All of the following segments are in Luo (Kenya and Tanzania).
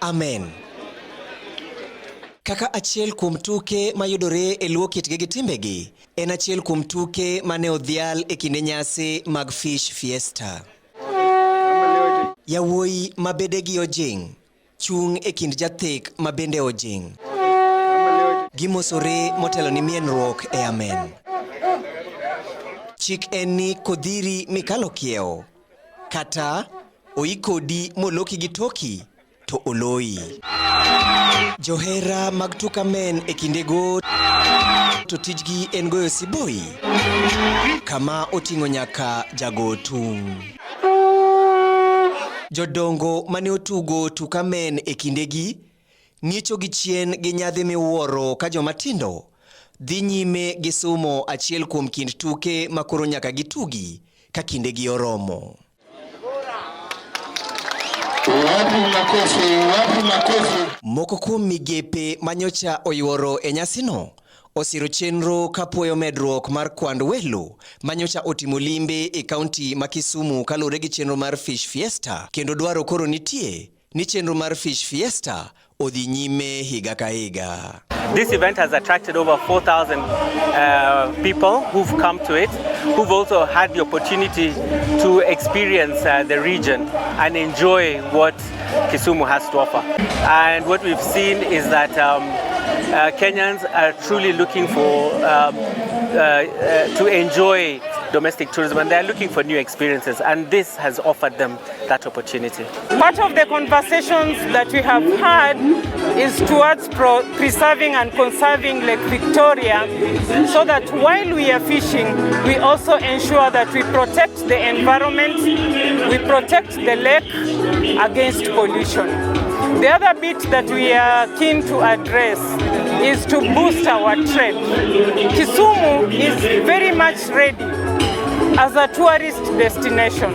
Amen. Kaka achiel kuom tuke mayudore e luo kitgi gi timbegi, en achiel kuom tuke mane odhial e kinde nyasi mag Fiesta. Yawuoyi mabedegi ojing, chung e kind jathek mabende ojing. Gimosore motelo ni mienruok e amen. Chik en ni kodhiri mikalo kieo, kata oikodi moloki gi toki to oloi. Johera mag tuk amen e kindego to tijgi en goyo siboi, kama oting'o nyaka jago tung'. Jodongo mane otugo tuk amen e kindegi ng'icho gi chien gi nyadhi miwuoro ka jomatindo dhi nyime gi somo achiel kuom kind tuke makoro nyaka gitugi ka kindegi oromo. Moko kuom migepe manyocha oyuoro e nyasino osiro chenro kapuoyo medruok mar kwand welo manyocha otimo limbe e kaunti ma Kisumu kalure gi chenro mar Fiesta, kendo dwaro koro nitie ni chenro mar Fiesta odhi nyime higa ka higa. This event has attracted over 4,000 people who've come to it, who've also had the opportunity to experience the region and enjoy what Kisumu has to offer. And what we've seen is that Kenyans are truly looking for to enjoy domestic tourism, and they're looking for new experiences, and this has offered them that opportunity. Part of the conversations that we have had is towards preserving and conserving Lake Victoria, so that while we are fishing, we also ensure that we protect the environment, we protect the lake against pollution. The other bit that we are keen to address is to boost our trade. Kisumu is very much ready as a tourist destination.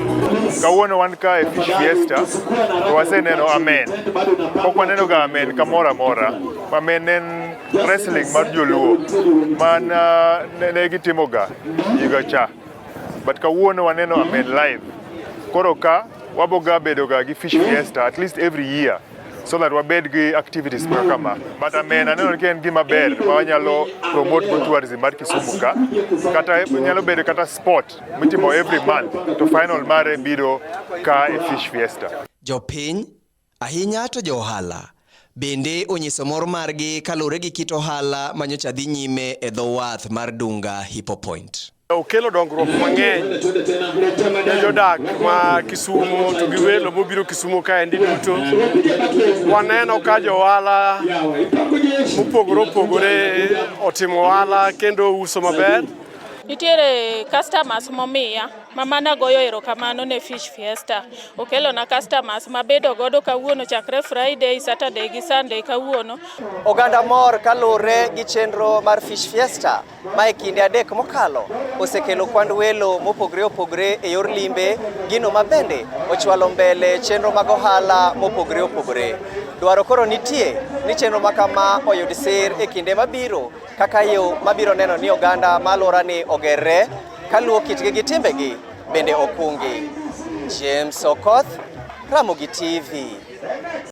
Kawuono wan ka e Fish Fiesta, to waseneno amen. Pok waneno ga amen kamoro amora. Amen en wrestling mar joluo man ne gitimoga higa cha. But kawuono waneno amen live. Koro ka waboga bedoga gi Fish Fiesta at least every year, so that wabed gi activities kama. But amen aneno ni en gima ber ma wanyalo promote go tourism mar Kisumu ka, kata nyalo bedo kata sport mitimo every month to final mare biro ka e Fish Fiesta. Jopiny ahinya to johala bende onyiso mor margi kalure gi kit ohala manyocha dhi nyime e dho wath mar Dunga Hippo Point. Okelo dongruok mang'eny ne jodak ma Kisumu to gi welo mobiro Kisumu ka endi duto. Waneno ka johala mopogore opogore otimo ohala kendo uso maber. Nitiere customers momiya mamana goyo erokamano ne Fish Fiesta. Okelo na customers mabedo godo kawuono chakre Friday, Saturday gi Sunday kawuono. Oganda mor kalure gi chenro mar Fish Fiesta ma e kinde adek mokalo osekelo kwand welo mopogre opogre e yor limbe, gino mabende ochwalo mbele chenro mag ohala mopogre opogre. Dwaro koro nitie ni chenro makama oyud sir e kinde mabiro, kaka yo mabiro neno ni oganda malora ni ogerre kaluwo kitgi gi timbegi bende okungi. James Okoth, Ramogi TV.